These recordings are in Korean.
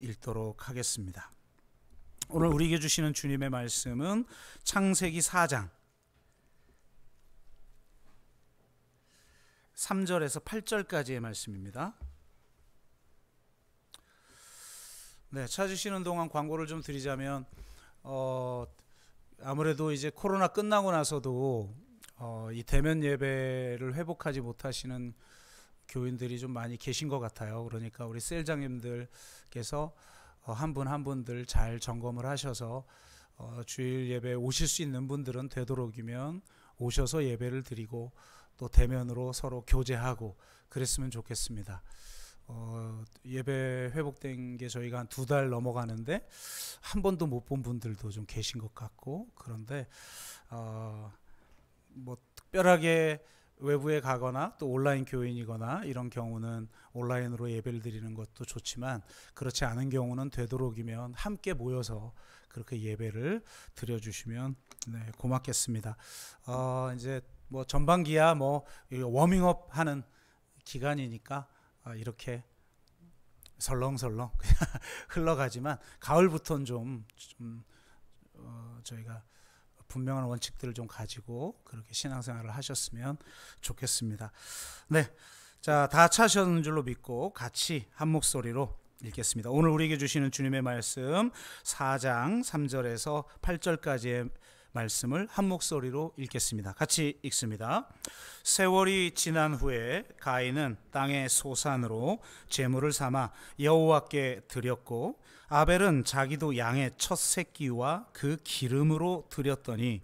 읽도록 하겠습니다. 오늘 우리에게 주시는 주님의 말씀은 창세기 4장 3절에서 8절까지의 말씀입니다. 네, 찾으시는 동안 광고를 좀 드리자면 아무래도 이제 코로나 끝나고 나서도 이 대면 예배를 회복하지 못하시는 교인들이 좀 많이 계신 것 같아요. 그러니까 우리 셀장님들께서 한 분 한 분들 잘 점검을 하셔서 주일 예배에 오실 수 있는 분들은 되도록이면 오셔서 예배를 드리고 또 대면으로 서로 교제하고 그랬으면 좋겠습니다. 예배 회복된 게 저희가 한 2달 넘어가는데 한 번도 못 본 분들도 좀 계신 것 같고, 그런데 뭐 특별하게 외부에 가거나 또 온라인 교인이거나 이런 경우는 온라인으로 예배를 드리는 것도 좋지만, 그렇지 않은 경우는 되도록이면 함께 모여서 그렇게 예배를 드려주시면 고맙겠습니다. 이제 뭐 전반기야 뭐 워밍업 하는 기간이니까 이렇게 설렁설렁 흘러가지만 가을부터는 좀 저희가 분명한 원칙들을 좀 가지고 그렇게 신앙생활을 하셨으면 좋겠습니다. 네, 자, 다 찾으셨는 줄로 믿고 같이 한 목소리로 읽겠습니다. 오늘 우리에게 주시는 주님의 말씀 4장 3절에서 8절까지의 말씀을 한 목소리로 읽겠습니다. 같이 읽습니다. 세월이 지난 후에 가인은 땅의 소산으로 제물을 삼아 여호와께 드렸고, 아벨은 자기도 양의 첫 새끼와 그 기름으로 드렸더니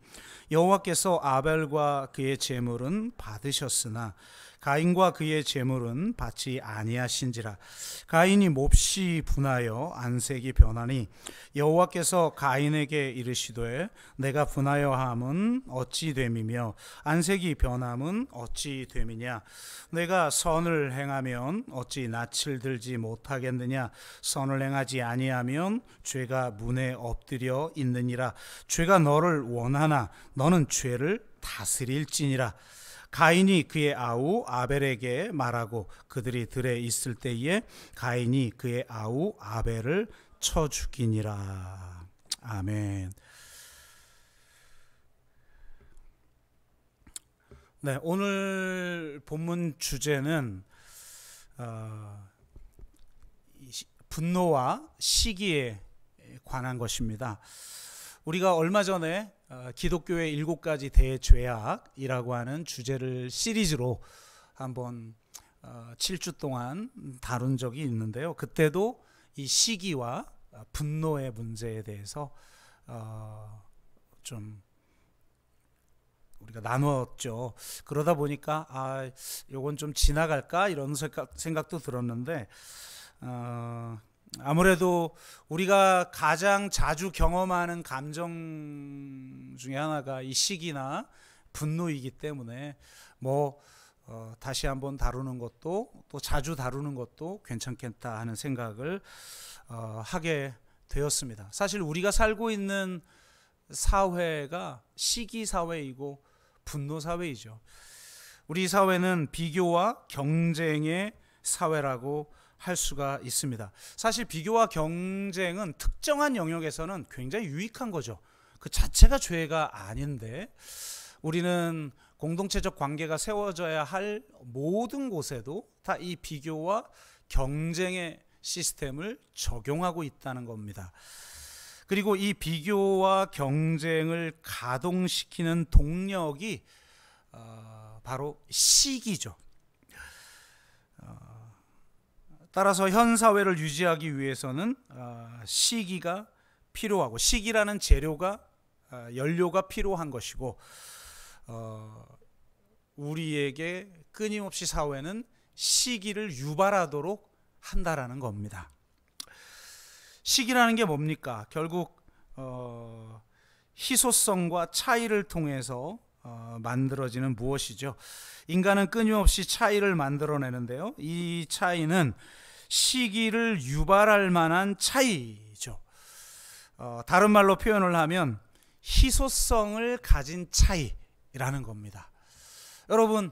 여호와께서 아벨과 그의 제물은 받으셨으나 가인과 그의 제물은 받지 아니하신지라. 가인이 몹시 분하여 안색이 변하니 여호와께서 가인에게 이르시되 내가 분하여함은 어찌 됨이며 안색이 변함은 어찌 됨이냐. 내가 선을 행하면 어찌 낯을 들지 못하겠느냐. 선을 행하지 아니하면 죄가 문에 엎드려 있느니라. 죄가 너를 원하나 너는 죄를 다스릴지니라. 가인이 그의 아우 아벨에게 말하고 그들이 들에 있을 때에 가인이 그의 아우 아벨을 쳐 죽이니라. 아멘. 네, 오늘 본문 주제는 분노와 시기에 관한 것입니다. 우리가 얼마 전에 기독교의 7가지 대죄악이라고 하는 주제를 시리즈로 한번 7주 동안 다룬 적이 있는데요. 그때도 이 시기와 분노의 문제에 대해서 좀 우리가 나누었죠. 그러다 보니까 이건 좀 지나갈까 이런 생각도 들었는데 아무래도 우리가 가장 자주 경험하는 감정 중에 하나가 이 시기나 분노이기 때문에 다시 한번 다루는 것도 또 자주 다루는 것도 괜찮겠다 하는 생각을 하게 되었습니다. 사실 우리가 살고 있는 사회가 시기 사회이고 분노 사회이죠. 우리 사회는 비교와 경쟁의 사회라고 할 수가 있습니다. 사실 비교와 경쟁은 특정한 영역에서는 굉장히 유익한 거죠. 그 자체가 죄가 아닌데 우리는 공동체적 관계가 세워져야 할 모든 곳에도 다 이 비교와 경쟁의 시스템을 적용하고 있다는 겁니다. 그리고 이 비교와 경쟁을 가동시키는 동력이 바로 시기죠. 따라서 현 사회를 유지하기 위해서는 시기가 필요하고, 시기라는 재료가 연료가 필요한 것이고, 우리에게 끊임없이 사회는 시기를 유발하도록 한다라는 겁니다. 시기라는 게 뭡니까? 결국 희소성과 차이를 통해서 만들어지는 무엇이죠? 인간은 끊임없이 차이를 만들어내는데요. 이 차이는 시기를 유발할 만한 차이죠. 다른 말로 표현을 하면 희소성을 가진 차이라는 겁니다. 여러분,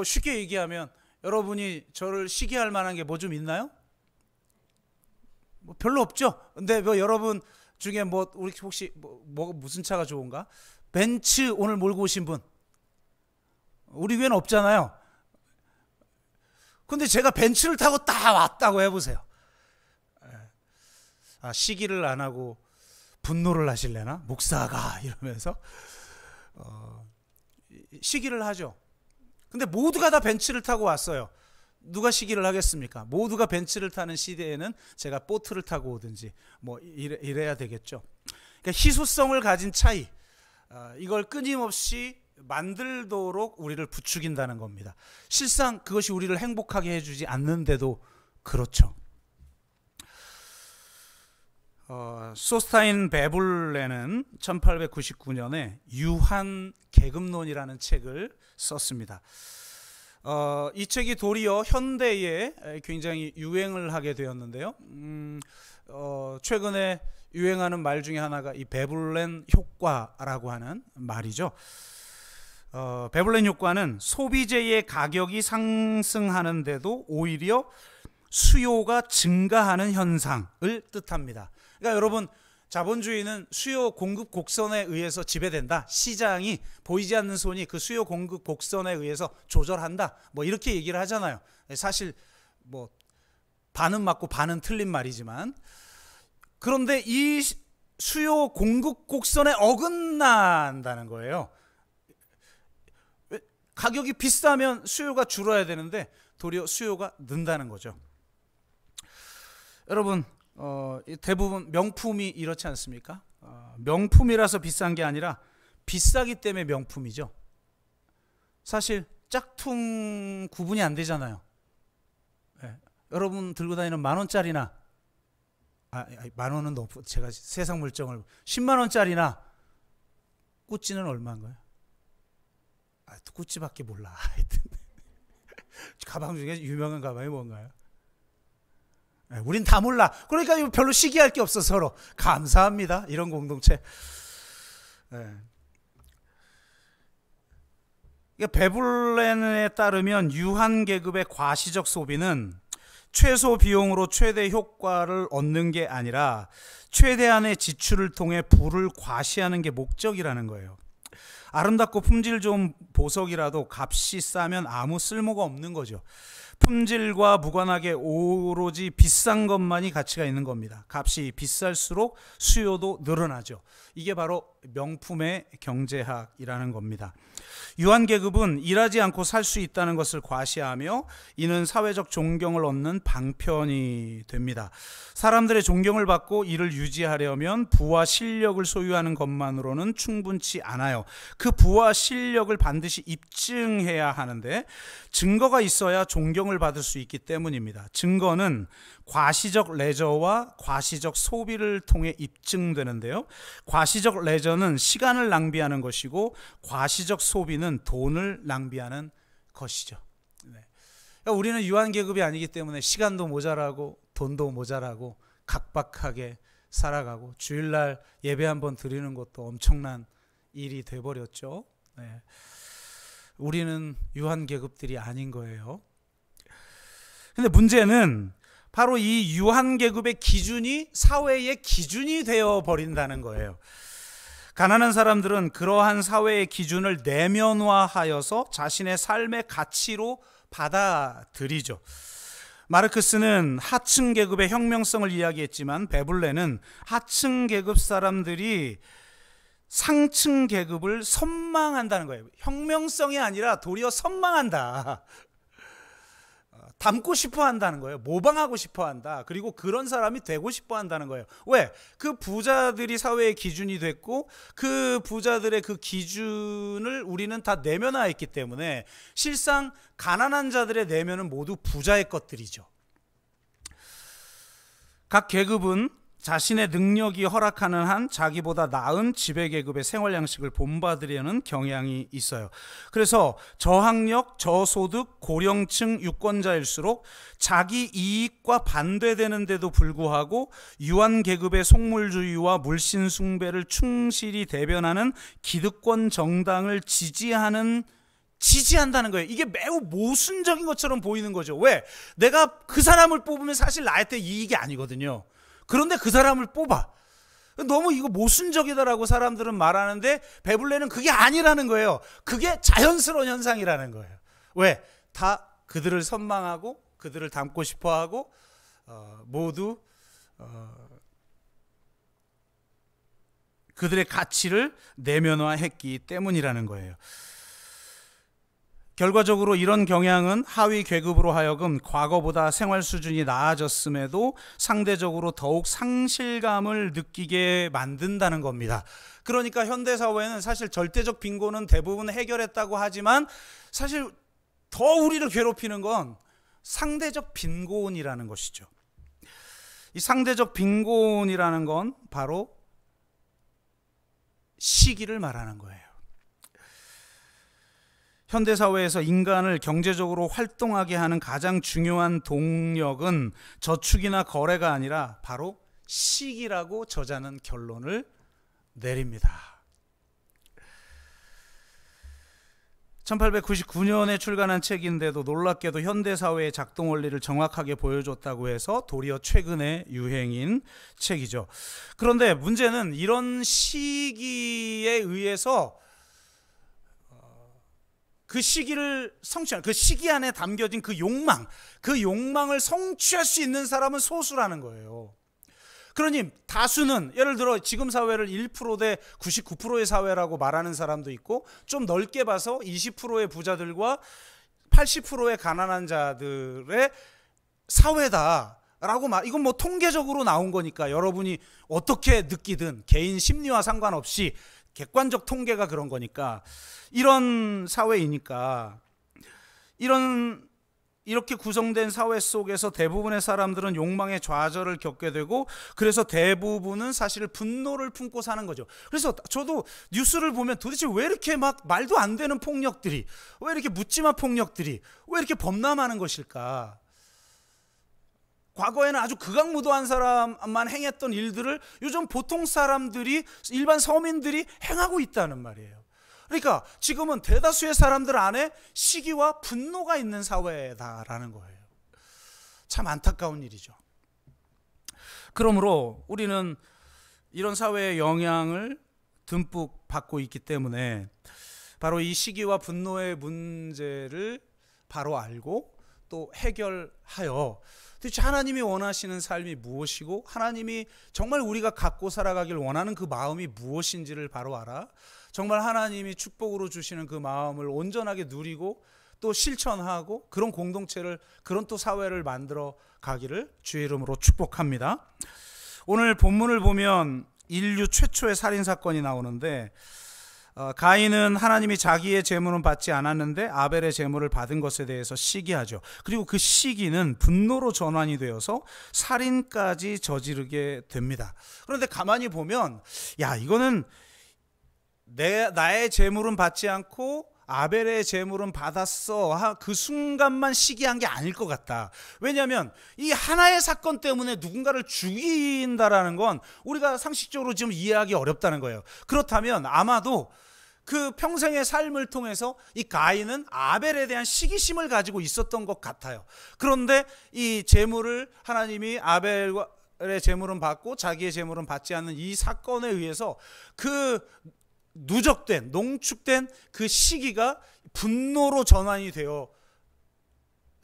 쉽게 얘기하면 여러분이 저를 시기할 만한 게 뭐 좀 있나요? 뭐 별로 없죠. 근데 뭐 여러분 중에 뭐 우리 혹시 무슨 차가 좋은가? 벤츠 오늘 몰고 오신 분 우리 교회는 없잖아요. 근데 제가 벤츠를 타고 딱 왔다고 해보세요. 시기를 안 하고 분노를 하실래나? 목사가 이러면서 시기를 하죠. 근데 모두가 다 벤츠를 타고 왔어요. 누가 시기를 하겠습니까? 모두가 벤츠를 타는 시대에는 제가 보트를 타고 오든지 뭐 이래야 되겠죠. 그러니까 희소성을 가진 차이, 이걸 끊임없이 만들도록 우리를 부추긴다는 겁니다. 실상 그것이 우리를 행복하게 해주지 않는데도 그렇죠. 소스타인 베블레는 1899년에 유한 계급론이라는 책을 썼습니다. 이 책이 도리어 현대에 굉장히 유행을 하게 되었는데요. 최근에 유행하는 말 중에 하나가 이 베블렌 효과라고 하는 말이죠. 베블렌 효과는 소비재의 가격이 상승하는데도 오히려 수요가 증가하는 현상을 뜻합니다. 그러니까 여러분, 자본주의는 수요 공급 곡선에 의해서 지배된다. 시장이 보이지 않는 손이 그 수요 공급 곡선에 의해서 조절한다. 뭐 이렇게 얘기를 하잖아요. 사실 뭐 반은 맞고 반은 틀린 말이지만, 그런데 이 수요 공급 곡선에 어긋난다는 거예요. 가격이 비싸면 수요가 줄어야 되는데 도리어 수요가 는다는 거죠. 여러분, 대부분 명품이 이렇지 않습니까? 명품이라서 비싼 게 아니라 비싸기 때문에 명품이죠. 사실 짝퉁 구분이 안 되잖아요. 여러분 들고 다니는 10,000원짜리나 10,000원은 너무, 제가 세상 물정을 100,000원짜리나 꾸찌는 얼마인가요? 꾸찌밖에 몰라. 하여튼 가방 중에 유명한 가방이 뭔가요? 우린 다 몰라. 그러니까 별로 시기할 게 없어. 서로 감사합니다. 이런 공동체. 베블렌에 따르면 유한 계급의 과시적 소비는 최소 비용으로 최대 효과를 얻는 게 아니라 최대한의 지출을 통해 부를 과시하는 게 목적이라는 거예요. 아름답고 품질 좋은 보석이라도 값이 싸면 아무 쓸모가 없는 거죠. 품질과 무관하게 오로지 비싼 것만이 가치가 있는 겁니다. 값이 비쌀수록 수요도 늘어나죠. 이게 바로 명품의 경제학이라는 겁니다. 유한 계급은 일하지 않고 살 수 있다는 것을 과시하며 이는 사회적 존경을 얻는 방편이 됩니다. 사람들의 존경을 받고 이를 유지하려면 부와 실력을 소유하는 것만으로는 충분치 않아요. 그 부와 실력을 반드시 입증해야 하는데 증거가 있어야 존경을 받을 수 있기 때문입니다. 증거는 과시적 레저와 과시적 소비를 통해 입증되는데요. 과시적 레저는 시간을 낭비하는 것이고 과시적 소비는 돈을 낭비하는 것이죠. 그러니까 우리는 유한 계급이 아니기 때문에 시간도 모자라고 돈도 모자라고 각박하게 살아가고 주일날 예배 한번 드리는 것도 엄청난 일이 돼버렸죠. 우리는 유한 계급들이 아닌 거예요. 근데 문제는 바로 이 유한 계급의 기준이 사회의 기준이 되어 버린다는 거예요. 가난한 사람들은 그러한 사회의 기준을 내면화하여서 자신의 삶의 가치로 받아들이죠. 마르크스는 하층 계급의 혁명성을 이야기했지만 베블레는 하층 계급 사람들이 상층 계급을 선망한다는 거예요. 혁명성이 아니라 도리어 선망한다. 닮고 싶어 한다는 거예요. 모방하고 싶어 한다. 그리고 그런 사람이 되고 싶어 한다는 거예요. 왜? 그 부자들이 사회의 기준이 됐고 그 부자들의 그 기준을 우리는 다 내면화했기 때문에 실상 가난한 자들의 내면은 모두 부자의 것들이죠. 각 계급은 자신의 능력이 허락하는 한 자기보다 나은 지배계급의 생활 양식을 본받으려는 경향이 있어요. 그래서 저학력, 저소득, 고령층 유권자일수록 자기 이익과 반대되는데도 불구하고 유한계급의 속물주의와 물신숭배를 충실히 대변하는 기득권 정당을 지지한다는 거예요. 이게 매우 모순적인 것처럼 보이는 거죠. 왜? 내가 그 사람을 뽑으면 사실 나한테 이익이 아니거든요. 그런데 그 사람을 뽑아. 너무 이거 모순적이다라고 사람들은 말하는데 베블레는 그게 아니라는 거예요. 그게 자연스러운 현상이라는 거예요. 왜? 다 그들을 선망하고 그들을 닮고 싶어하고 모두 그들의 가치를 내면화했기 때문이라는 거예요. 결과적으로 이런 경향은 하위 계급으로 하여금 과거보다 생활 수준이 나아졌음에도 상대적으로 더욱 상실감을 느끼게 만든다는 겁니다. 그러니까 현대사회는 사실 절대적 빈곤은 대부분 해결했다고 하지만 사실 더 우리를 괴롭히는 건 상대적 빈곤이라는 것이죠. 이 상대적 빈곤이라는 건 바로 시기를 말하는 거예요. 현대사회에서 인간을 경제적으로 활동하게 하는 가장 중요한 동력은 저축이나 거래가 아니라 바로 시기라고 저자는 결론을 내립니다. 1899년에 출간한 책인데도 놀랍게도 현대사회의 작동 원리를 정확하게 보여줬다고 해서 도리어 최근의 유행인 책이죠. 그런데 문제는 이런 시기에 의해서 그 시기를 성취하는, 그 시기 안에 담겨진 그 욕망을 성취할 수 있는 사람은 소수라는 거예요. 그러니 다수는 예를 들어 지금 사회를 1% 대 99%의 사회라고 말하는 사람도 있고 좀 넓게 봐서 20%의 부자들과 80%의 가난한 자들의 사회다라고 이건 뭐 통계적으로 나온 거니까 여러분이 어떻게 느끼든 개인 심리와 상관없이 객관적 통계가 그런 거니까 이런 사회이니까 이렇게 구성된 사회 속에서 대부분의 사람들은 욕망의 좌절을 겪게 되고 그래서 대부분은 사실 분노를 품고 사는 거죠. 그래서 저도 뉴스를 보면 도대체 왜 이렇게 막 말도 안 되는 폭력들이, 왜 이렇게 묻지마 폭력들이 왜 이렇게 범람하는 것일까? 과거에는 아주 극악무도한 사람만 행했던 일들을 요즘 보통 사람들이, 일반 서민들이 행하고 있다는 말이에요. 그러니까 지금은 대다수의 사람들 안에 시기와 분노가 있는 사회다라는 거예요. 참 안타까운 일이죠. 그러므로 우리는 이런 사회의 영향을 듬뿍 받고 있기 때문에 바로 이 시기와 분노의 문제를 바로 알고 또 해결하여 도대체 하나님이 원하시는 삶이 무엇이고 하나님이 정말 우리가 갖고 살아가길 원하는 그 마음이 무엇인지를 바로 알아 정말 하나님이 축복으로 주시는 그 마음을 온전하게 누리고 또 실천하고 그런 공동체를, 그런 또 사회를 만들어 가기를 주의 이름으로 축복합니다. 오늘 본문을 보면 인류 최초의 살인사건이 나오는데 가인은 하나님이 자기의 제물은 받지 않았는데 아벨의 제물을 받은 것에 대해서 시기하죠. 그리고 그 시기는 분노로 전환이 되어서 살인까지 저지르게 됩니다. 그런데 가만히 보면 야, 이거는 나의 제물은 받지 않고 아벨의 제물은 받았어, 그 순간만 시기한 게 아닐 것 같다. 왜냐하면 이 하나의 사건 때문에 누군가를 죽인다라는 건 우리가 상식적으로 지금 이해하기 어렵다는 거예요. 그렇다면 아마도 그 평생의 삶을 통해서 이 가인은 아벨에 대한 시기심을 가지고 있었던 것 같아요. 그런데 이 제물을 하나님이 아벨의 제물은 받고 자기의 제물은 받지 않는 이 사건에 의해서 그 누적된, 농축된 그 시기가 분노로 전환이 되어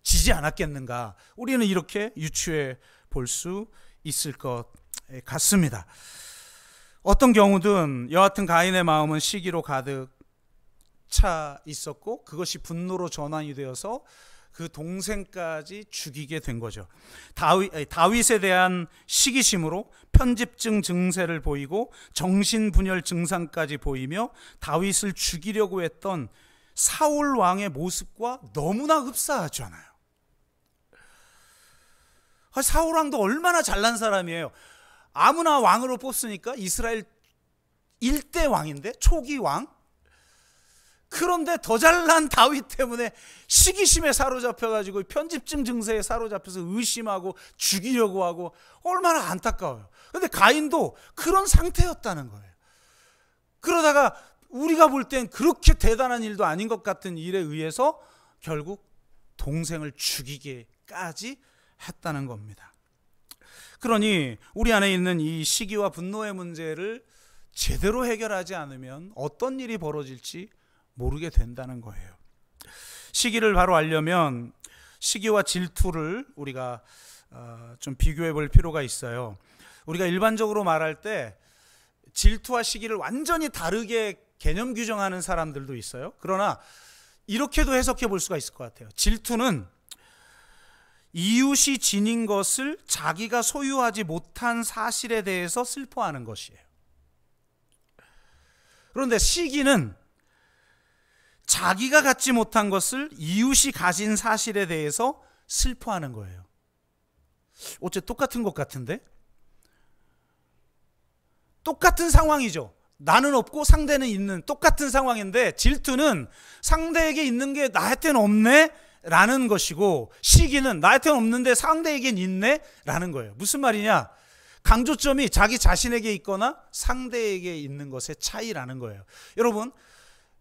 지지 않았겠는가. 우리는 이렇게 유추해 볼 수 있을 것 같습니다. 어떤 경우든 여하튼 가인의 마음은 시기로 가득 차 있었고 그것이 분노로 전환이 되어서 그 동생까지 죽이게 된 거죠. 다윗에 대한 시기심으로 편집증 증세를 보이고 정신분열 증상까지 보이며 다윗을 죽이려고 했던 사울 왕의 모습과 너무나 흡사하잖아요. 사울 왕도 얼마나 잘난 사람이에요. 아무나 왕으로 뽑으니까 이스라엘 1대 왕인데, 초기 왕. 그런데 더 잘난 다윗 때문에 시기심에 사로잡혀가지고 편집증 증세에 사로잡혀서 의심하고 죽이려고 하고 얼마나 안타까워요. 그런데 가인도 그런 상태였다는 거예요. 그러다가 우리가 볼 땐 그렇게 대단한 일도 아닌 것 같은 일에 의해서 결국 동생을 죽이게까지 했다는 겁니다. 그러니 우리 안에 있는 이 시기와 분노의 문제를 제대로 해결하지 않으면 어떤 일이 벌어질지 모르게 된다는 거예요. 시기를 바로 알려면 시기와 질투를 우리가 좀 비교해 볼 필요가 있어요. 우리가 일반적으로 말할 때 질투와 시기를 완전히 다르게 개념 규정하는 사람들도 있어요. 그러나 이렇게도 해석해 볼 수가 있을 것 같아요. 질투는 이웃이 지닌 것을 자기가 소유하지 못한 사실에 대해서 슬퍼하는 것이에요. 그런데 시기는 자기가 갖지 못한 것을 이웃이 가진 사실에 대해서 슬퍼하는 거예요. 어째 똑같은 것 같은데? 똑같은 상황이죠. 나는 없고 상대는 있는 똑같은 상황인데, 질투는 상대에게 있는 게 나한테는 없네? 라는 것이고, 시기는 나한테는 없는데 상대에겐 있네? 라는 거예요. 무슨 말이냐? 강조점이 자기 자신에게 있거나 상대에게 있는 것의 차이라는 거예요. 여러분,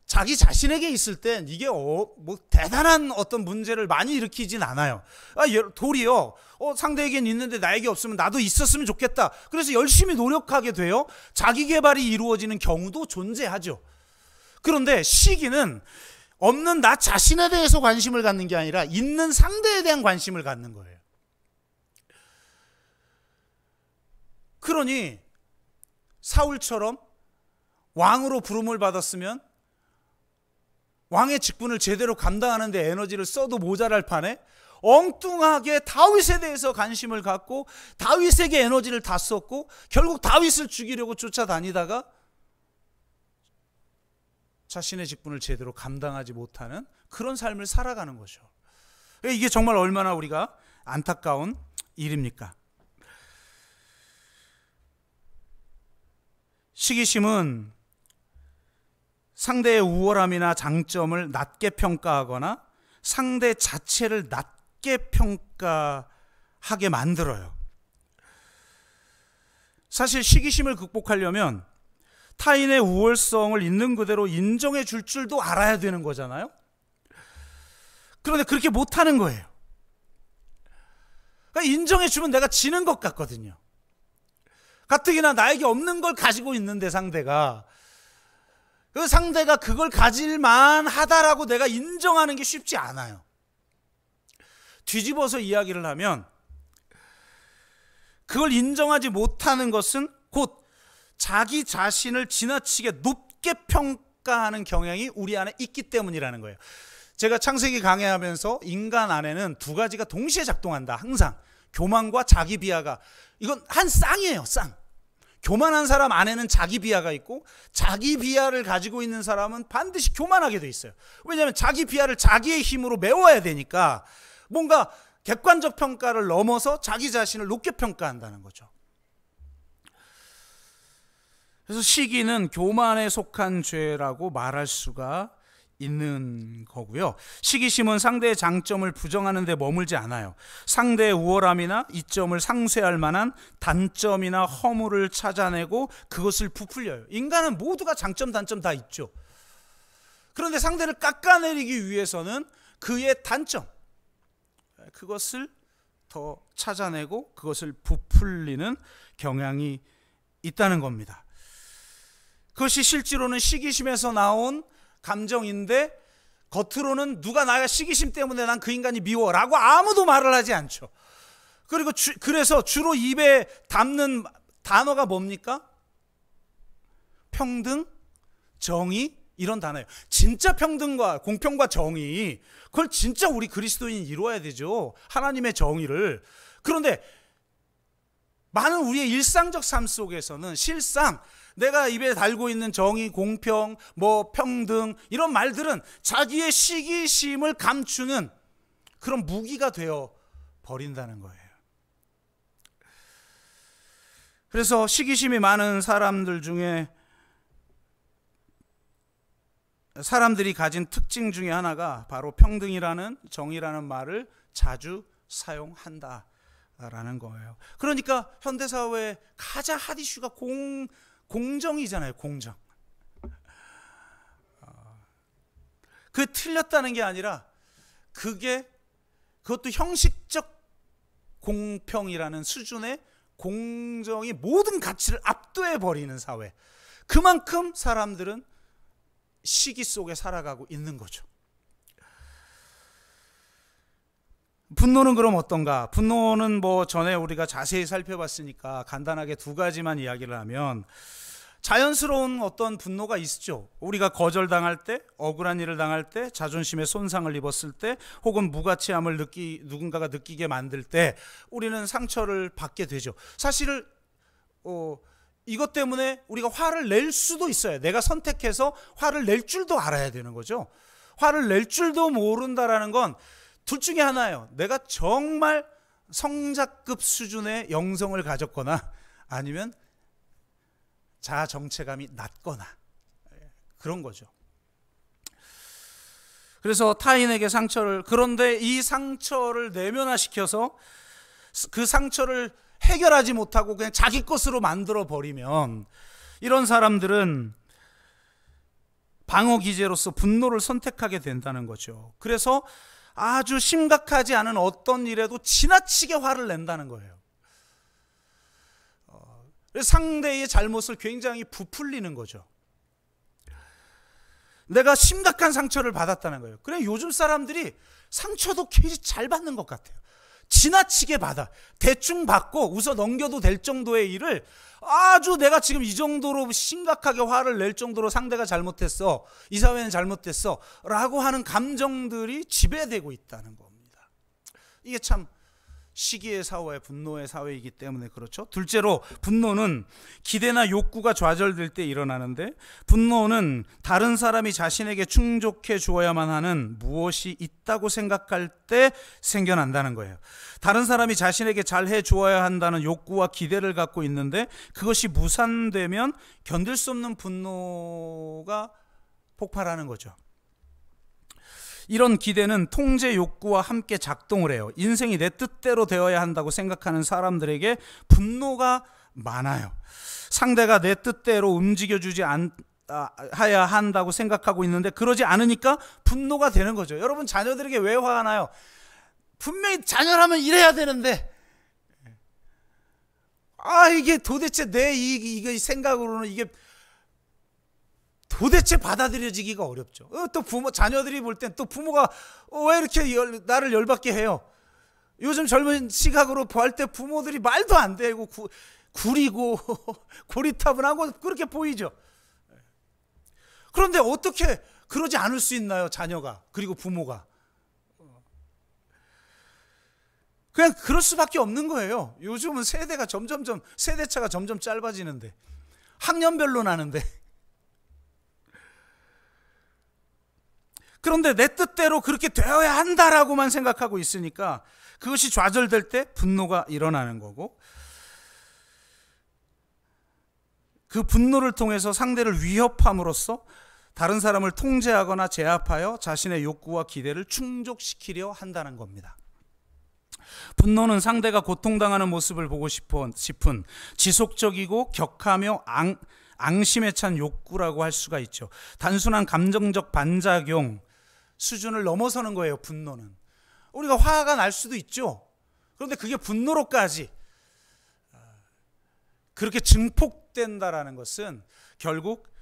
자기 자신에게 있을 땐 이게 뭐 대단한 어떤 문제를 많이 일으키진 않아요. 도리어 상대에겐 있는데 나에게 없으면 나도 있었으면 좋겠다. 그래서 열심히 노력하게 돼요. 자기 개발이 이루어지는 경우도 존재하죠. 그런데 시기는 없는 나 자신에 대해서 관심을 갖는 게 아니라 있는 상대에 대한 관심을 갖는 거예요. 그러니 사울처럼 왕으로 부름을 받았으면 왕의 직분을 제대로 감당하는데 에너지를 써도 모자랄 판에 엉뚱하게 다윗에 대해서 관심을 갖고 다윗에게 에너지를 다 썼고 결국 다윗을 죽이려고 쫓아다니다가 자신의 직분을 제대로 감당하지 못하는 그런 삶을 살아가는 거죠. 이게 정말 얼마나 우리가 안타까운 일입니까? 시기심은 상대의 우월함이나 장점을 낮게 평가하거나 상대 자체를 낮게 평가하게 만들어요. 사실 시기심을 극복하려면 타인의 우월성을 있는 그대로 인정해 줄 줄도 알아야 되는 거잖아요. 그런데 그렇게 못하는 거예요. 그러니까 인정해 주면 내가 지는 것 같거든요. 가뜩이나 나에게 없는 걸 가지고 있는데 상대가 그걸 가질만 하다라고 내가 인정하는 게 쉽지 않아요. 뒤집어서 이야기를 하면 그걸 인정하지 못하는 것은 곧 자기 자신을 지나치게 높게 평가하는 경향이 우리 안에 있기 때문이라는 거예요. 제가 창세기 강해하면서 인간 안에는 두 가지가 동시에 작동한다. 항상 교만과 자기 비하가, 이건 한 쌍이에요. 쌍. 교만한 사람 안에는 자기 비하가 있고 자기 비하를 가지고 있는 사람은 반드시 교만하게 돼 있어요. 왜냐하면 자기 비하를 자기의 힘으로 메워야 되니까 뭔가 객관적 평가를 넘어서 자기 자신을 높게 평가한다는 거죠. 그래서 시기는 교만에 속한 죄라고 말할 수가 있는 거고요. 시기심은 상대의 장점을 부정하는 데 머물지 않아요. 상대의 우월함이나 이점을 상쇄할 만한 단점이나 허물을 찾아내고 그것을 부풀려요. 인간은 모두가 장점 단점 다 있죠. 그런데 상대를 깎아내리기 위해서는 그의 단점, 그것을 더 찾아내고 그것을 부풀리는 경향이 있다는 겁니다. 그것이 실제로는 시기심에서 나온 감정인데 겉으로는 누가 나가 시기심 때문에 난 그 인간이 미워라고 아무도 말을 하지 않죠. 그리고 그래서 주로 입에 담는 단어가 뭡니까? 평등, 정의, 이런 단어예요. 진짜 평등과 공평과 정의, 그걸 진짜 우리 그리스도인이 이루어야 되죠. 하나님의 정의를. 그런데 많은 우리의 일상적 삶 속에서는 실상 내가 입에 달고 있는 정의, 공평, 평등, 이런 말들은 자기의 시기심을 감추는 그런 무기가 되어 버린다는 거예요. 그래서 시기심이 많은 사람들 중에 사람들이 가진 특징 중에 하나가 바로 평등이라는, 정의라는 말을 자주 사용한다라는 거예요. 그러니까 현대사회의 가장 핫 이슈가 공정이잖아요. 공정. 그게 틀렸다는 게 아니라 그것도 형식적 공평이라는 수준의 공정이 모든 가치를 압도해 버리는 사회. 그만큼 사람들은 시기 속에 살아가고 있는 거죠. 분노는 그럼 어떤가? 분노는 뭐 전에 우리가 자세히 살펴봤으니까 간단하게 두 가지만 이야기를 하면, 자연스러운 어떤 분노가 있죠. 우리가 거절당할 때, 억울한 일을 당할 때, 자존심에 손상을 입었을 때, 혹은 무가치함을 누군가가 느끼게 만들 때 우리는 상처를 받게 되죠. 사실 이것 때문에 우리가 화를 낼 수도 있어요. 내가 선택해서 화를 낼 줄도 알아야 되는 거죠. 화를 낼 줄도 모른다라는 건 둘 중에 하나예요. 내가 정말 성자급 수준의 영성을 가졌거나 아니면 자아 정체감이 낮거나 그런 거죠. 그래서 타인에게 그런데 이 상처를 내면화시켜서 그 상처를 해결하지 못하고 그냥 자기 것으로 만들어 버리면, 이런 사람들은 방어 기제로서 분노를 선택하게 된다는 거죠. 그래서 아주 심각하지 않은 어떤 일에도 지나치게 화를 낸다는 거예요. 상대의 잘못을 굉장히 부풀리는 거죠. 내가 심각한 상처를 받았다는 거예요. 그래, 요즘 사람들이 상처도 굉장히 잘 받는 것 같아요. 지나치게 받아. 대충 받고 웃어 넘겨도 될 정도의 일을 아주 내가 지금 이 정도로 심각하게 화를 낼 정도로 상대가 잘못했어, 이 사회는 잘못됐어 라고 하는 감정들이 지배되고 있다는 겁니다. 이게 참 시기의 사회, 분노의 사회이기 때문에 그렇죠. 둘째로, 분노는 기대나 욕구가 좌절될 때 일어나는데, 분노는 다른 사람이 자신에게 충족해 주어야만 하는 무엇이 있다고 생각할 때 생겨난다는 거예요. 다른 사람이 자신에게 잘해 주어야 한다는 욕구와 기대를 갖고 있는데 그것이 무산되면 견딜 수 없는 분노가 폭발하는 거죠. 이런 기대는 통제 욕구와 함께 작동을 해요. 인생이 내 뜻대로 되어야 한다고 생각하는 사람들에게 분노가 많아요. 상대가 내 뜻대로 움직여주지 해야 한다고 생각하고 있는데 그러지 않으니까 분노가 되는 거죠. 여러분, 자녀들에게 왜 화가 나요? 분명히 자녀라면 이래야 되는데, 이게 도대체 내 이게 생각으로는 이게 도대체 받아들여지기가 어렵죠. 또 자녀들이 볼 땐 또 부모가 왜 이렇게 나를 열받게 해요? 요즘 젊은 시각으로 볼 때 부모들이 말도 안 되고 구리고 고리타분하고 그렇게 보이죠. 그런데 어떻게 그러지 않을 수 있나요? 자녀가, 그리고 부모가. 그냥 그럴 수밖에 없는 거예요. 요즘은 세대차가 점점 짧아지는데, 학년별로 나는데. 그런데 내 뜻대로 그렇게 되어야 한다라고만 생각하고 있으니까 그것이 좌절될 때 분노가 일어나는 거고, 그 분노를 통해서 상대를 위협함으로써 다른 사람을 통제하거나 제압하여 자신의 욕구와 기대를 충족시키려 한다는 겁니다. 분노는 상대가 고통당하는 모습을 보고 싶은 지속적이고 격하며 앙심에 찬 욕구라고 할 수가 있죠. 단순한 감정적 반작용 수준을 넘어서는 거예요. 분노는 우리가 화가 날 수도 있죠. 그런데 그게 분노로까지 그렇게 증폭된다라는 것은 결국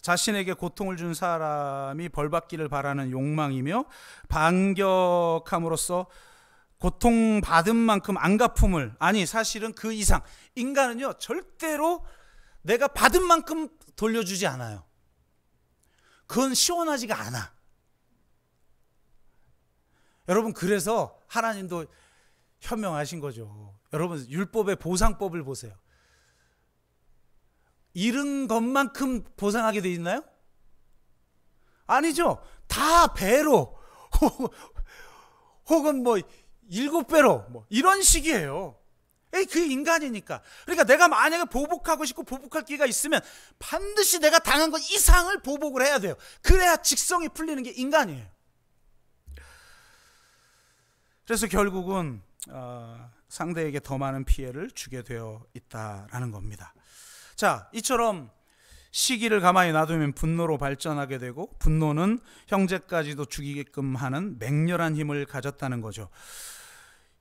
자신에게 고통을 준 사람이 벌받기를 바라는 욕망이며, 반격함으로써 고통받은 만큼 안갚음을, 사실은 그 이상, 인간은요 절대로 내가 받은 만큼 돌려주지 않아요. 그건 시원하지가 않아. 여러분, 그래서 하나님도 현명하신 거죠. 여러분, 율법의 보상법을 보세요. 잃은 것만큼 보상하게 돼 있나요? 아니죠. 다 배로 혹은 7배로 이런 식이에요. 그게 인간이니까. 그러니까 내가 만약에 보복하고 싶고 보복할 기회가 있으면 반드시 내가 당한 것 이상을 보복을 해야 돼요. 그래야 직성이 풀리는 게 인간이에요. 그래서 결국은 상대에게 더 많은 피해를 주게 되어 있다라는 겁니다. 자, 이처럼 시기를 가만히 놔두면 분노로 발전하게 되고, 분노는 형제까지도 죽이게끔 하는 맹렬한 힘을 가졌다는 거죠.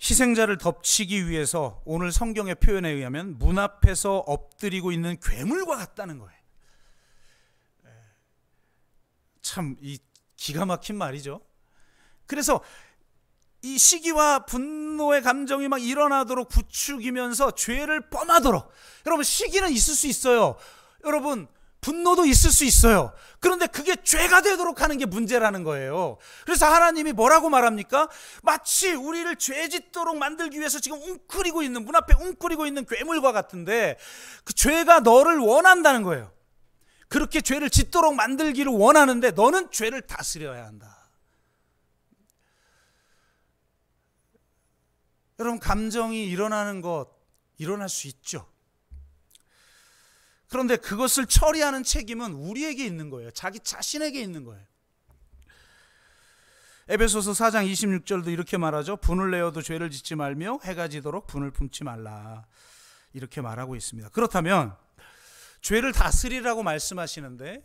희생자를 덮치기 위해서 오늘 성경의 표현에 의하면 문 앞에서 엎드리고 있는 괴물과 같다는 거예요. 참 이 기가 막힌 말이죠. 그래서 이 시기와 분노의 감정이 막 일어나도록 부추기면서 죄를 범하도록. 여러분, 시기는 있을 수 있어요. 여러분, 분노도 있을 수 있어요. 그런데 그게 죄가 되도록 하는 게 문제라는 거예요. 그래서 하나님이 뭐라고 말합니까? 마치 우리를 죄 짓도록 만들기 위해서 지금 웅크리고 있는, 문 앞에 웅크리고 있는 괴물과 같은데 그 죄가 너를 원한다는 거예요. 그렇게 죄를 짓도록 만들기를 원하는데 너는 죄를 다스려야 한다. 여러분, 감정이 일어나는 것 일어날 수 있죠. 그런데 그것을 처리하는 책임은 우리에게 있는 거예요. 자기 자신에게 있는 거예요. 에베소서 4장 26절도 이렇게 말하죠. 분을 내어도 죄를 짓지 말며 해가 지도록 분을 품지 말라. 이렇게 말하고 있습니다. 그렇다면 죄를 다스리라고 말씀하시는데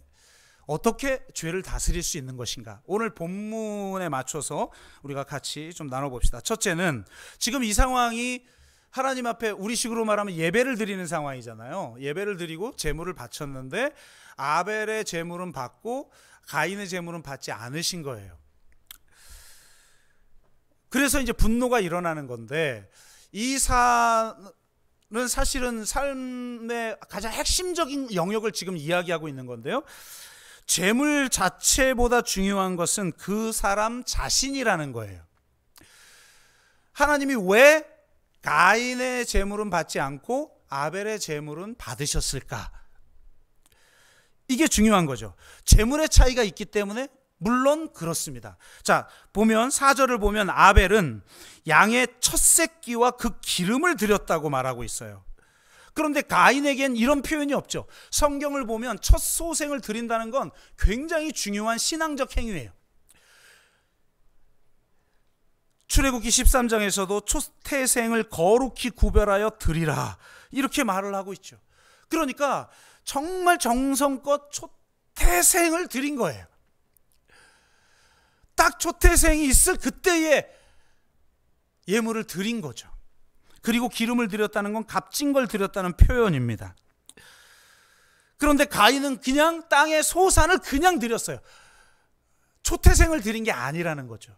어떻게 죄를 다스릴 수 있는 것인가? 오늘 본문에 맞춰서 우리가 같이 좀 나눠봅시다. 첫째는 지금 이 상황이 하나님 앞에 우리식으로 말하면 예배를 드리는 상황이잖아요. 예배를 드리고 제물을 바쳤는데 아벨의 제물은 받고 가인의 제물은 받지 않으신 거예요. 그래서 이제 분노가 일어나는 건데 이 사는 사실은 삶의 가장 핵심적인 영역을 지금 이야기하고 있는 건데요. 제물 자체보다 중요한 것은 그 사람 자신이라는 거예요. 하나님이 왜 가인의 제물은 받지 않고 아벨의 제물은 받으셨을까? 이게 중요한 거죠. 제물의 차이가 있기 때문에 물론 그렇습니다. 자, 보면 4절을 보면 아벨은 양의 첫 새끼와 그 기름을 드렸다고 말하고 있어요. 그런데 가인에겐 이런 표현이 없죠. 성경을 보면 첫 소생을 드린다는 건 굉장히 중요한 신앙적 행위예요. 출애굽기 13장에서도 초태생을 거룩히 구별하여 드리라 이렇게 말을 하고 있죠. 그러니까 정말 정성껏 초태생을 드린 거예요. 딱 초태생이 있을 그때에 예물을 드린 거죠. 그리고 기름을 드렸다는 건 값진 걸 드렸다는 표현입니다. 그런데 가인은 그냥 땅의 소산을 그냥 드렸어요. 초태생을 드린 게 아니라는 거죠.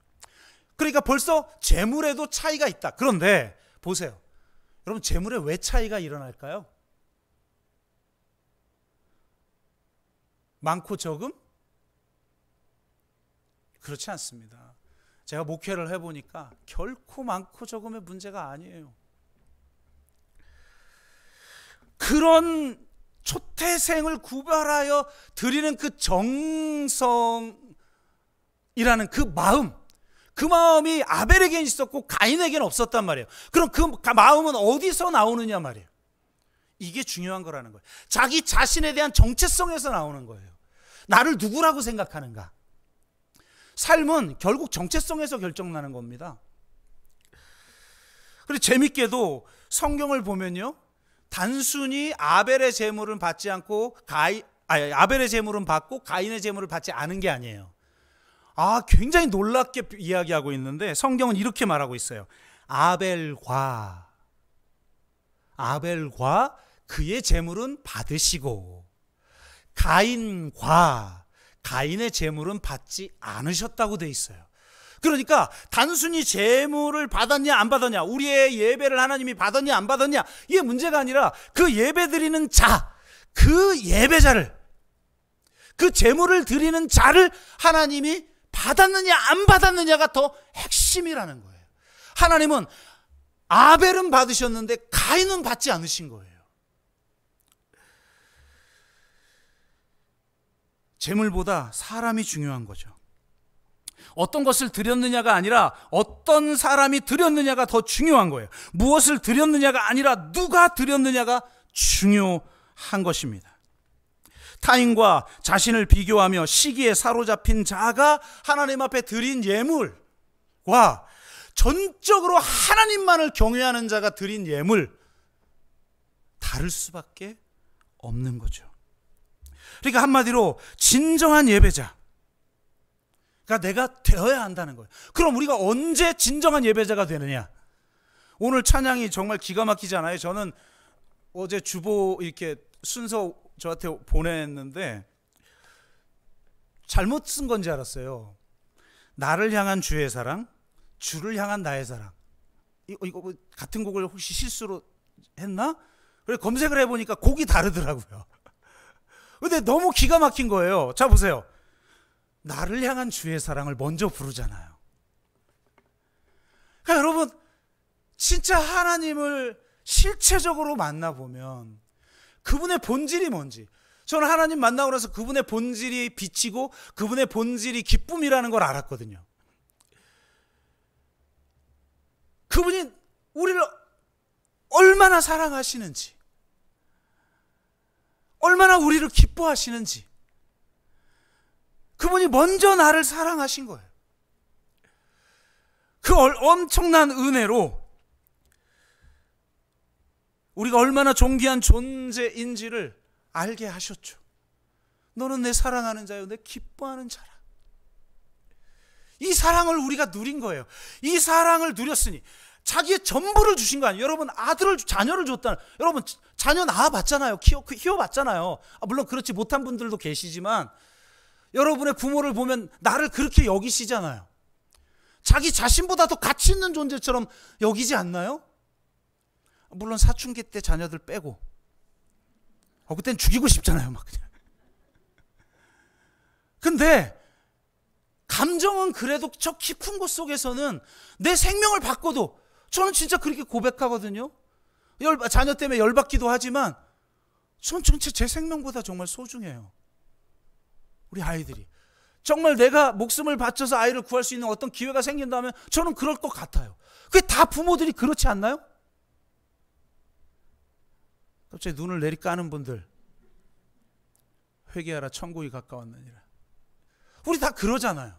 그러니까 벌써 재물에도 차이가 있다. 그런데 보세요. 여러분, 재물에 왜 차이가 일어날까요? 많고 적음? 그렇지 않습니다. 제가 목회를 해보니까 결코 많고 적음의 문제가 아니에요. 그런 초태생을 구별하여 드리는 그 정성이라는 그 마음이 아벨에게는 있었고 가인에게는 없었단 말이에요. 그럼 그 마음은 어디서 나오느냐 말이에요. 이게 중요한 거라는 거예요. 자기 자신에 대한 정체성에서 나오는 거예요. 나를 누구라고 생각하는가? 삶은 결국 정체성에서 결정나는 겁니다. 그리고 재밌게도 성경을 보면요, 단순히 아벨의 제물은 받지 않고 아벨의 제물은 받고 가인의 제물을 받지 않은 게 아니에요. 굉장히 놀랍게 이야기하고 있는데 성경은 이렇게 말하고 있어요. 아벨과 그의 제물은 받으시고 가인과 가인의 제물은 받지 않으셨다고 돼 있어요. 그러니까 단순히 제물을 받았냐 안 받았냐, 우리의 예배를 하나님이 받았냐 안 받았냐, 이게 문제가 아니라 그 예배 드리는 자, 그 예배자를, 그 제물을 드리는 자를 하나님이 받았느냐 안 받았느냐가 더 핵심이라는 거예요. 하나님은 아벨은 받으셨는데 가인은 받지 않으신 거예요. 제물보다 사람이 중요한 거죠. 어떤 것을 드렸느냐가 아니라 어떤 사람이 드렸느냐가 더 중요한 거예요. 무엇을 드렸느냐가 아니라 누가 드렸느냐가 중요한 것입니다. 타인과 자신을 비교하며 시기에 사로잡힌 자가 하나님 앞에 드린 예물과 전적으로 하나님만을 경외하는 자가 드린 예물, 다를 수밖에 없는 거죠. 그러니까 한마디로 진정한 예배자가 내가 되어야 한다는 거예요. 그럼 우리가 언제 진정한 예배자가 되느냐? 오늘 찬양이 정말 기가 막히잖아요. 저는 어제 주보 이렇게 순서 저한테 보냈는데 잘못 쓴 건지 알았어요. 나를 향한 주의 사랑, 주를 향한 나의 사랑. 이거 뭐 같은 곡을 혹시 실수로 했나? 그래 검색을 해보니까 곡이 다르더라고요. 근데 너무 기가 막힌 거예요. 자 보세요. 나를 향한 주의 사랑을 먼저 부르잖아요. 그러니까 여러분 진짜 하나님을 실체적으로 만나보면 그분의 본질이 뭔지, 저는 하나님 만나고 나서 그분의 본질이 빛이고 그분의 본질이 기쁨이라는 걸 알았거든요. 그분이 우리를 얼마나 사랑하시는지, 얼마나 우리를 기뻐하시는지, 그분이 먼저 나를 사랑하신 거예요. 그 엄청난 은혜로 우리가 얼마나 존귀한 존재인지를 알게 하셨죠. 너는 내 사랑하는 자요, 내 기뻐하는 자라. 이 사랑을 우리가 누린 거예요. 이 사랑을 누렸으니 자기의 전부를 주신 거 아니에요. 여러분 아들을, 자녀를 줬다는, 여러분 자녀 낳아봤잖아요. 키워봤잖아요. 물론 그렇지 못한 분들도 계시지만 여러분의 부모를 보면 나를 그렇게 여기시잖아요. 자기 자신보다 더 가치 있는 존재처럼 여기지 않나요? 물론 사춘기 때 자녀들 빼고 그땐 죽이고 싶잖아요, 막 그냥. 근데 감정은 그래도 저 깊은 곳 속에서는 내 생명을 바꿔도, 저는 진짜 그렇게 고백하거든요. 자녀 때문에 열받기도 하지만 전 전체 제 생명보다 정말 소중해요. 우리 아이들이 정말 내가 목숨을 바쳐서 아이를 구할 수 있는 어떤 기회가 생긴다면 저는 그럴 것 같아요. 그게 다 부모들이 그렇지 않나요? 갑자기 눈을 내리까는 분들, 회개하라 천국이 가까웠느니라. 우리 다 그러잖아요.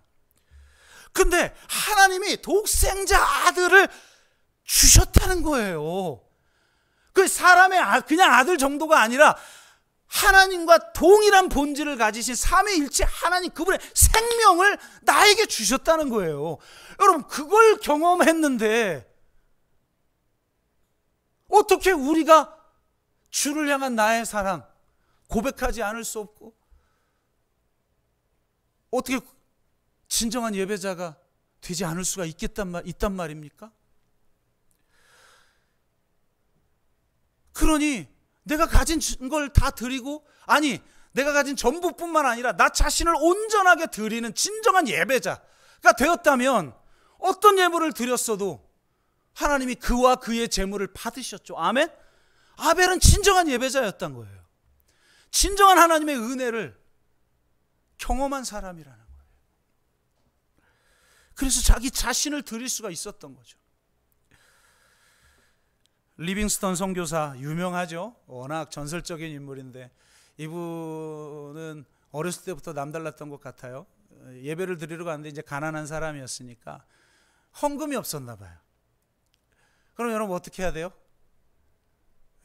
근데 하나님이 독생자 아들을 주셨다는 거예요. 그 사람의 그냥 아들 정도가 아니라 하나님과 동일한 본질을 가지신 삼위일체 하나님, 그분의 생명을 나에게 주셨다는 거예요. 여러분 그걸 경험했는데 어떻게 우리가 주를 향한 나의 사랑 고백하지 않을 수 없고, 어떻게 진정한 예배자가 되지 않을 수가 있단 말입니까? 그러니 내가 가진 걸 다 드리고, 아니 내가 가진 전부뿐만 아니라 나 자신을 온전하게 드리는 진정한 예배자가 되었다면 어떤 예물을 드렸어도 하나님이 그와 그의 제물을 받으셨죠. 아멘? 아벨은 진정한 예배자였던 거예요. 진정한 하나님의 은혜를 경험한 사람이라는 거예요. 그래서 자기 자신을 드릴 수가 있었던 거죠. 리빙스턴 선교사 유명하죠. 워낙 전설적인 인물인데 이분은 어렸을 때부터 남달랐던 것 같아요. 예배를 드리러 갔는데 이제 가난한 사람이었으니까 헌금이 없었나 봐요. 그럼 여러분 어떻게 해야 돼요?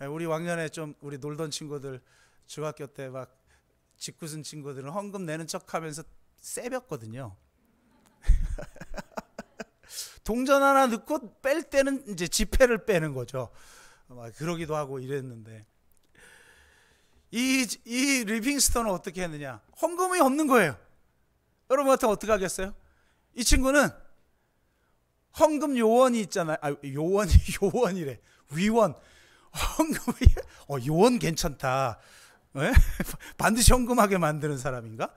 우리 왕년에 좀 우리 놀던 친구들, 중학교 때 막 짓궂은 친구들은 헌금 내는 척하면서 세볐거든요. 동전 하나 넣고 뺄 때는 이제 지폐를 빼는 거죠. 막 그러기도 하고 이랬는데 이 리빙스턴은 어떻게 했느냐? 헌금이 없는 거예요. 여러분 같으면 어떻게 하겠어요? 이 친구는 헌금 요원이 있잖아요. 요원이래. 위원. 헌금이 요원 괜찮다. 네? 반드시 헌금하게 만드는 사람인가?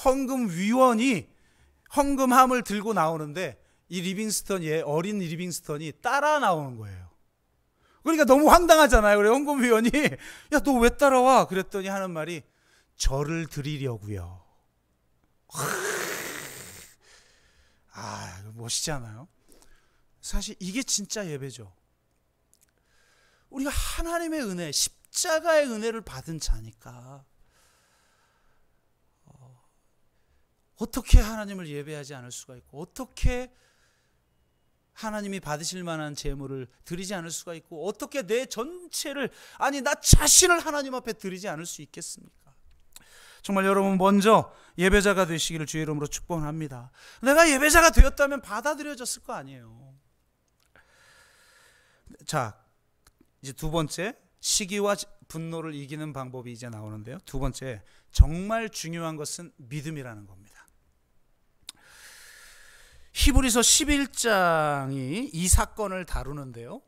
헌금 위원이 헌금함을 들고 나오는데 이 리빙스턴이, 어린 리빙스턴이 따라 나오는 거예요. 그러니까 너무 황당하잖아요. 그래 헌금 위원이 야, 너 왜 따라와? 그랬더니 하는 말이 저를 드리려고요. 멋있지 않아요? 사실 이게 진짜 예배죠. 우리가 하나님의 은혜, 십자가의 은혜를 받은 자니까 어떻게 하나님을 예배하지 않을 수가 있고, 어떻게 하나님이 받으실 만한 제물을 드리지 않을 수가 있고, 어떻게 내 전체를, 아니 나 자신을 하나님 앞에 드리지 않을 수 있겠습니까? 정말 여러분 먼저 예배자가 되시기를 주의 이름으로 축복합니다. 내가 예배자가 되었다면 받아들여졌을 거 아니에요. 자, 이제 두 번째, 시기와 분노를 이기는 방법이 이제 나오는데요. 두 번째, 정말 중요한 것은 믿음이라는 겁니다. 히브리서 11장이 이 사건을 다루는데요.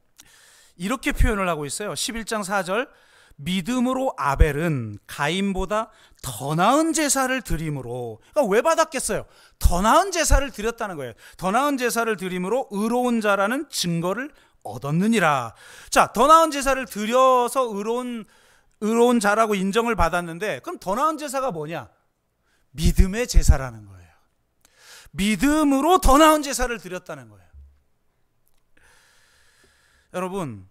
이렇게 표현을 하고 있어요. 11장 4절, 믿음으로 아벨은 가인보다 더 나은 제사를 드림으로, 그러니까 왜 받았겠어요? 더 나은 제사를 드렸다는 거예요. 더 나은 제사를 드림으로 의로운 자라는 증거를 얻었느니라. 자, 더 나은 제사를 드려서 의로운 자라고 인정을 받았는데, 그럼 더 나은 제사가 뭐냐? 믿음의 제사라는 거예요. 믿음으로 더 나은 제사를 드렸다는 거예요. 여러분,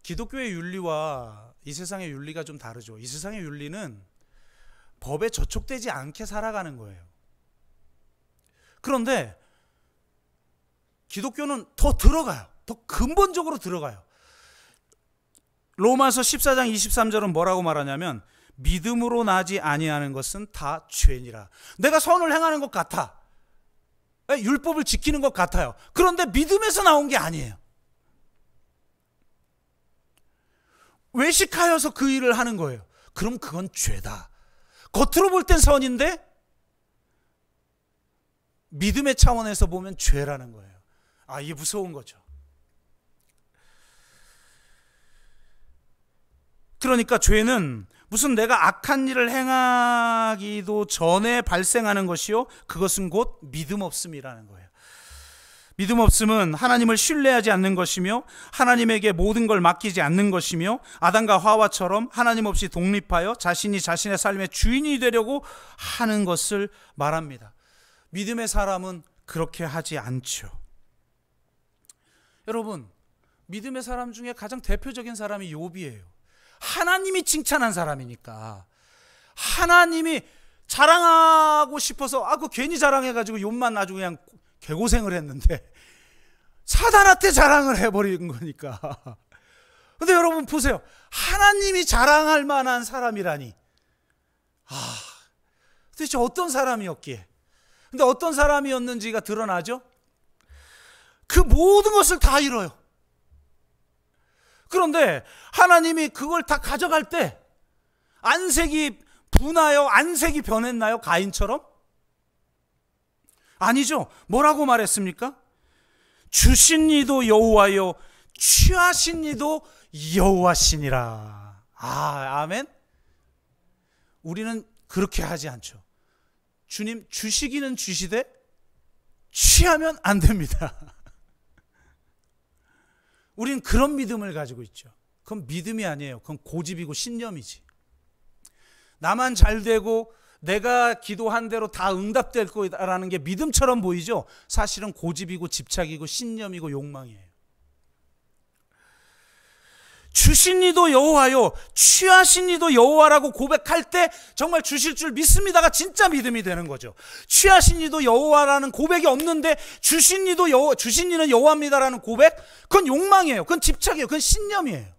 기독교의 윤리와 이 세상의 윤리가 좀 다르죠. 이 세상의 윤리는 법에 저촉되지 않게 살아가는 거예요. 그런데 기독교는 더 들어가요. 더 근본적으로 들어가요. 로마서 14장 23절은 뭐라고 말하냐면, 믿음으로 나지 아니하는 것은 다 죄니라. 내가 선을 행하는 것 같아. 율법을 지키는 것 같아요. 그런데 믿음에서 나온 게 아니에요. 외식하여서 그 일을 하는 거예요. 그럼 그건 죄다. 겉으로 볼 땐 선인데 믿음의 차원에서 보면 죄라는 거예요. 아, 이게 무서운 거죠. 그러니까 죄는 무슨 내가 악한 일을 행하기도 전에 발생하는 것이요, 그것은 곧 믿음 없음이라는 거예요. 믿음 없음은 하나님을 신뢰하지 않는 것이며, 하나님에게 모든 걸 맡기지 않는 것이며, 아담과 하와처럼 하나님 없이 독립하여 자신이 자신의 삶의 주인이 되려고 하는 것을 말합니다. 믿음의 사람은 그렇게 하지 않죠. 여러분, 믿음의 사람 중에 가장 대표적인 사람이 욥이에요. 하나님이 칭찬한 사람이니까, 하나님이 자랑하고 싶어서 그거 괜히 자랑해가지고 욥만 아주 그냥 개고생을 했는데 사단한테 자랑을 해버린 거니까. 근데 여러분 보세요. 하나님이 자랑할 만한 사람이라니. 도대체 어떤 사람이었기에. 근데 어떤 사람이었는지가 드러나죠. 그 모든 것을 다 잃어요. 그런데 하나님이 그걸 다 가져갈 때 안색이 분하여 안색이 변했나요? 가인처럼? 아니죠. 뭐라고 말했습니까? 주신 이도 여호와요, 취하신 이도 여호와시니라. 아멘. 우리는 그렇게 하지 않죠. 주님 주시기는 주시되 취하면 안 됩니다. 우리는 그런 믿음을 가지고 있죠. 그건 믿음이 아니에요. 그건 고집이고 신념이지. 나만 잘 되고 내가 기도한 대로 다 응답될 거라는 게 믿음처럼 보이죠. 사실은 고집이고 집착이고 신념이고 욕망이에요. 주신 이도 여호와요, 취하신 이도 여호와라고 고백할 때 정말 주실 줄 믿습니다가 진짜 믿음이 되는 거죠. 취하신 이도 여호와라는 고백이 없는데 주신 이는 여호와입니다라는 고백, 그건 욕망이에요. 그건 집착이에요. 그건 신념이에요.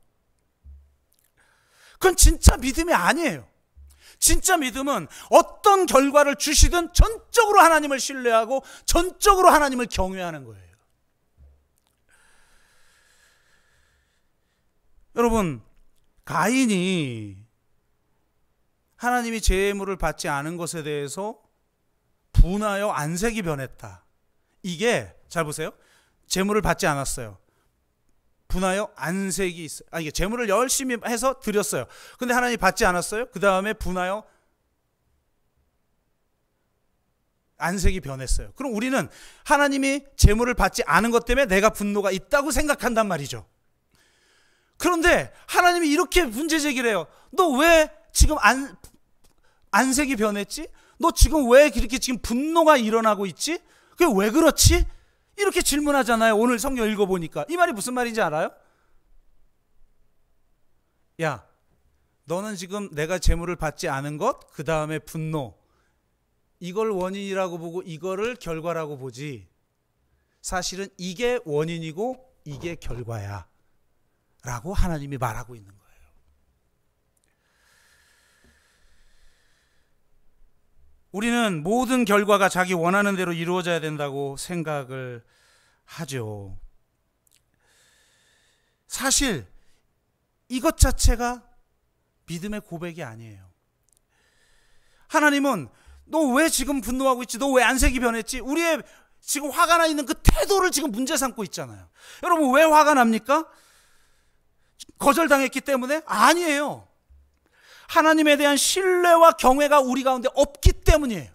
그건 진짜 믿음이 아니에요. 진짜 믿음은 어떤 결과를 주시든 전적으로 하나님을 신뢰하고 전적으로 하나님을 경외하는 거예요. 여러분, 가인이 하나님이 제물을 받지 않은 것에 대해서 분하여 안색이 변했다. 이게 잘 보세요. 제물을 받지 않았어요. 분하여 안색이 있어요. 이게 제물을 열심히 해서 드렸어요. 근데 하나님이 받지 않았어요. 그 다음에 분하여 안색이 변했어요. 그럼 우리는 하나님이 제물을 받지 않은 것 때문에 내가 분노가 있다고 생각한단 말이죠. 그런데 하나님이 이렇게 문제 제기를 해요. 너 왜 지금 안색이 변했지? 너 지금 왜 이렇게 지금 분노가 일어나고 있지? 그게 왜 그렇지? 이렇게 질문하잖아요. 오늘 성경 읽어보니까. 이 말이 무슨 말인지 알아요? 야, 너는 지금 내가 제물을 받지 않은 것, 그 다음에 분노, 이걸 원인이라고 보고 이거를 결과라고 보지, 사실은 이게 원인이고 이게 결과야 라고 하나님이 말하고 있는 거예요. 우리는 모든 결과가 자기 원하는 대로 이루어져야 된다고 생각을 하죠. 사실 이것 자체가 믿음의 고백이 아니에요. 하나님은 너 왜 지금 분노하고 있지? 너 왜 안색이 변했지? 우리의 지금 화가 나 있는 그 태도를 지금 문제 삼고 있잖아요. 여러분, 왜 화가 납니까? 거절당했기 때문에? 아니에요. 하나님에 대한 신뢰와 경외가 우리 가운데 없기 때문이에요.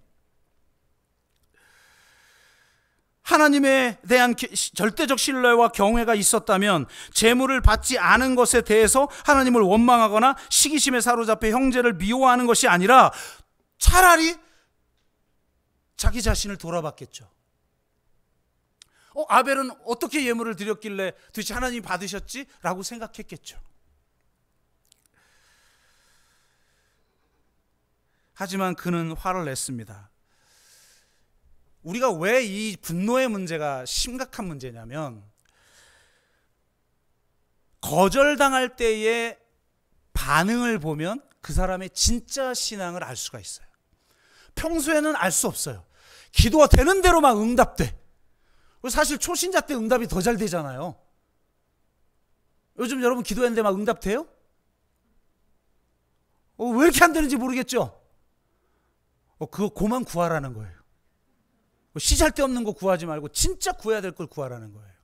하나님에 대한 절대적 신뢰와 경외가 있었다면 재물을 받지 않은 것에 대해서 하나님을 원망하거나 시기심에 사로잡혀 형제를 미워하는 것이 아니라 차라리 자기 자신을 돌아봤겠죠. 아벨은 어떻게 예물을 드렸길래 도대체 하나님이 받으셨지? 라고 생각했겠죠. 하지만 그는 화를 냈습니다. 우리가 왜 이 분노의 문제가 심각한 문제냐면, 거절당할 때의 반응을 보면 그 사람의 진짜 신앙을 알 수가 있어요. 평소에는 알 수 없어요. 기도가 되는 대로 막 응답돼. 사실 초신자 때 응답이 더 잘 되잖아요. 요즘 여러분 기도했는데 막 응답돼요? 왜 이렇게 안 되는지 모르겠죠? 그거 그만 구하라는 거예요. 시잘데없는 거 구하지 말고 진짜 구해야 될 걸 구하라는 거예요.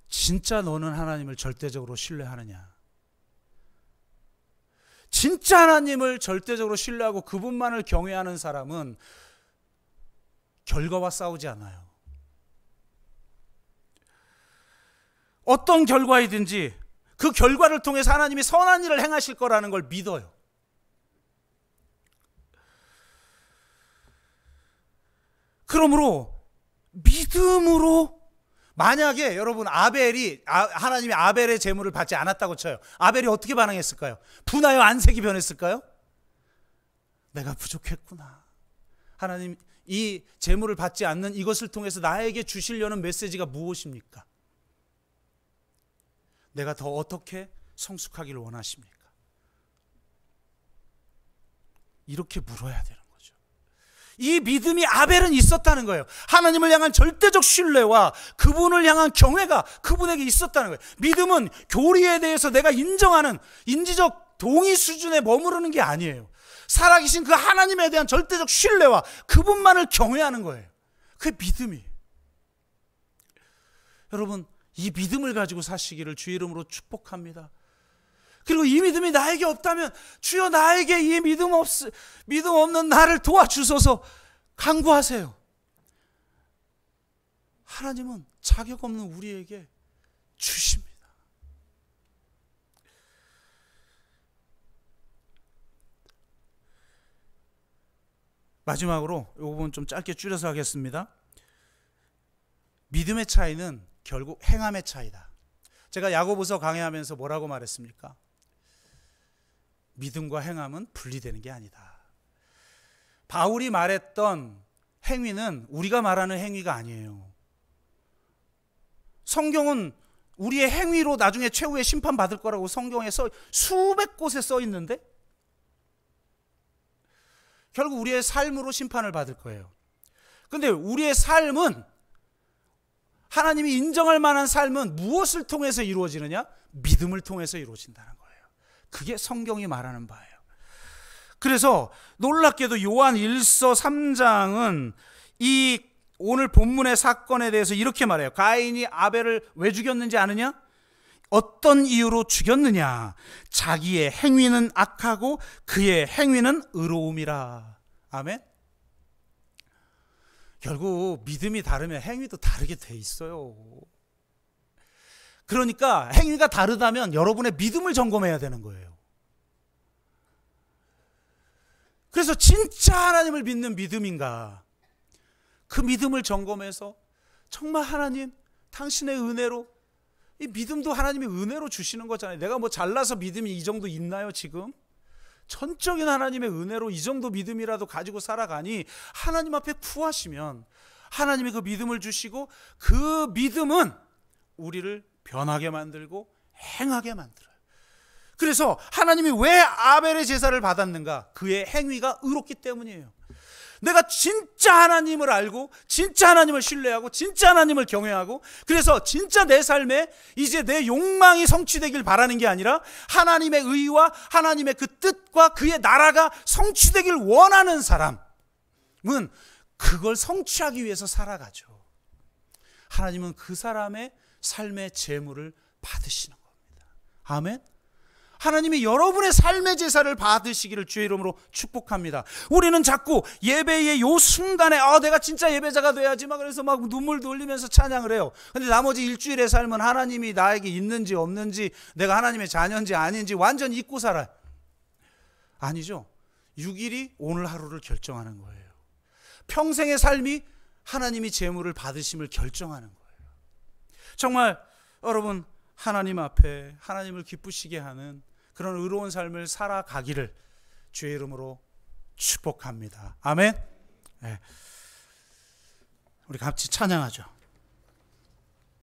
진짜 너는 하나님을 절대적으로 신뢰하느냐? 진짜 하나님을 절대적으로 신뢰하고 그분만을 경외하는 사람은 결과와 싸우지 않아요. 어떤 결과이든지 그 결과를 통해서 하나님이 선한 일을 행하실 거라는 걸 믿어요. 그러므로 믿음으로, 만약에 여러분 하나님이 아벨의 제물을 받지 않았다고 쳐요. 아벨이 어떻게 반응했을까요? 분하여 안색이 변했을까요? 내가 부족했구나. 하나님, 이 제물을 받지 않는 이것을 통해서 나에게 주시려는 메시지가 무엇입니까? 내가 더 어떻게 성숙하기를 원하십니까? 이렇게 물어야 돼요. 이 믿음이 아벨은 있었다는 거예요. 하나님을 향한 절대적 신뢰와 그분을 향한 경외가 그분에게 있었다는 거예요. 믿음은 교리에 대해서 내가 인정하는 인지적 동의 수준에 머무르는 게 아니에요. 살아계신 그 하나님에 대한 절대적 신뢰와 그분만을 경외하는 거예요. 그게 믿음이에요. 여러분, 이 믿음을 가지고 사시기를 주의 이름으로 축복합니다. 그리고 이 믿음이 나에게 없다면 주여 나에게 이 믿음 없는 나를 도와주소서 간구하세요. 하나님은 자격 없는 우리에게 주십니다. 마지막으로 이 부분 좀 짧게 줄여서 하겠습니다. 믿음의 차이는 결국 행함의 차이다. 제가 야고보서 강해하면서 뭐라고 말했습니까? 믿음과 행함은 분리되는 게 아니다. 바울이 말했던 행위는 우리가 말하는 행위가 아니에요. 성경은 우리의 행위로 나중에 최후의 심판받을 거라고 성경에 수백 곳에 써 있는데 결국 우리의 삶으로 심판을 받을 거예요. 그런데 우리의 삶은, 하나님이 인정할 만한 삶은 무엇을 통해서 이루어지느냐? 믿음을 통해서 이루어진다는 거예요. 그게 성경이 말하는 바예요. 그래서 놀랍게도 요한 1서 3장은 이 오늘 본문의 사건에 대해서 이렇게 말해요. 가인이 아벨을 왜 죽였는지 아느냐? 어떤 이유로 죽였느냐? 자기의 행위는 악하고 그의 행위는 의로움이라. 아멘. 결국 믿음이 다르면 행위도 다르게 돼 있어요. 그러니까 행위가 다르다면 여러분의 믿음을 점검해야 되는 거예요. 그래서 진짜 하나님을 믿는 믿음인가? 그 믿음을 점검해서 정말 하나님 당신의 은혜로, 이 믿음도 하나님이 은혜로 주시는 거잖아요. 내가 뭐 잘나서 믿음이 이 정도 있나요 지금? 전적인 하나님의 은혜로 이 정도 믿음이라도 가지고 살아가니 하나님 앞에 구하시면 하나님이 그 믿음을 주시고 그 믿음은 우리를 변하게 만들고 행하게 만들어요. 그래서 하나님이 왜 아벨의 제사를 받았는가? 그의 행위가 의롭기 때문이에요. 내가 진짜 하나님을 알고 진짜 하나님을 신뢰하고 진짜 하나님을 경외하고 그래서 진짜 내 삶에 이제 내 욕망이 성취되길 바라는 게 아니라 하나님의 의와 하나님의 그 뜻과 그의 나라가 성취되길 원하는 사람은 그걸 성취하기 위해서 살아가죠. 하나님은 그 사람의 삶의 제물을 받으시는 겁니다. 아멘. 하나님이 여러분의 삶의 제사를 받으시기를 주의 이름으로 축복합니다. 우리는 자꾸 예배의 요 순간에 내가 진짜 예배자가 돼야지 막 그래서 막 눈물도 흘리면서 찬양을 해요. 근데 나머지 일주일의 삶은 하나님이 나에게 있는지 없는지 내가 하나님의 자녀인지 아닌지 완전히 잊고 살아요. 아니죠. 6일이 오늘 하루를 결정하는 거예요. 평생의 삶이 하나님이 제물을 받으심을 결정하는 거예요. 정말 여러분 하나님 앞에 하나님을 기쁘시게 하는 그런 의로운 삶을 살아가기를 주의 이름으로 축복합니다. 아멘. 네. 우리 같이 찬양하죠.